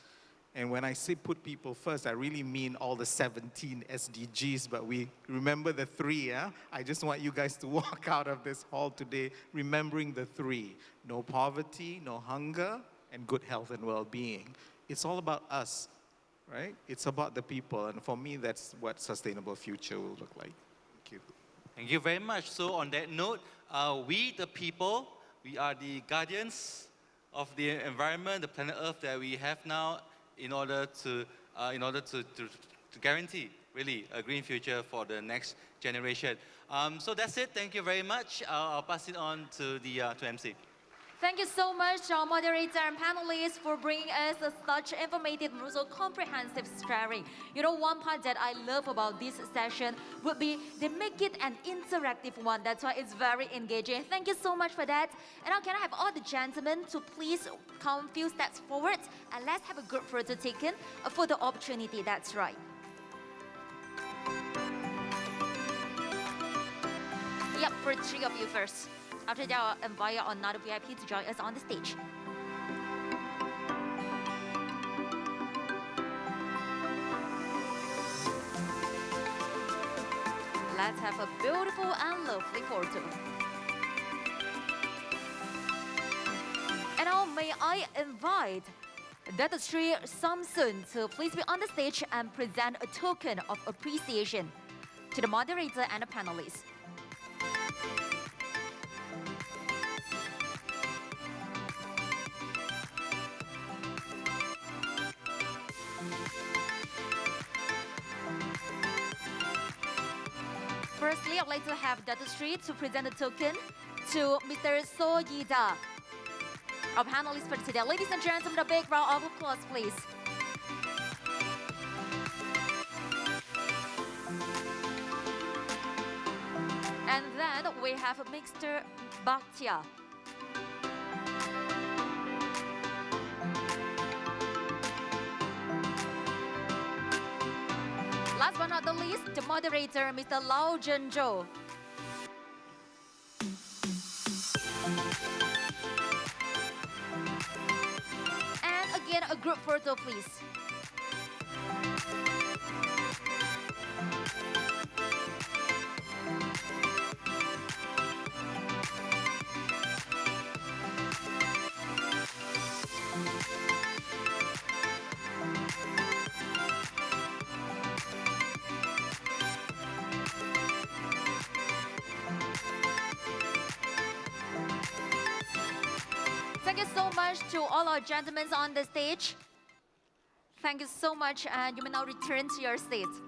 And when I say put people first, I really mean all the 17 SDGs, but we remember the 3, yeah? I just want you guys to walk out of this hall today remembering the 3. No poverty, no hunger, and good health and well-being. It's all about us, right? It's about the people, and for me, that's what sustainable future will look like. Thank you. Thank you very much. So on that note, we the people, we are the guardians of the environment, the planet Earth that we have now, in order to guarantee really a green future for the next generation. So that's it. Thank you very much. I'll pass it on to MC. Thank you so much, our moderator and panelists, for bringing us such informative and also comprehensive sharing. One part that I love about this session would be they make it an interactive one. That's why it's very engaging. Thank you so much for that. And now can I have all the gentlemen to please come a few steps forward, and let's have a group photo taken for the opportunity. That's right. Yep, for 3 of you first. After that, I'll invite another VIP to join us on the stage. Let's have a beautiful and lovely photo. And now may I invite Dr. Sri Samson to please be on the stage and present a token of appreciation to the moderator and the panelists. Firstly, I'd like to have Dr. Street to present the token to Mr. So Yida, our panelists for today. Ladies and gentlemen, a big round of applause, please. And then we have Mr. Bakhtiar. Last but not the least, the moderator, Mr. Lau Zheng Zhou. And again, a group photo, please. Thank you so much to all our gentlemen on the stage. Thank you so much, and you may now return to your seats.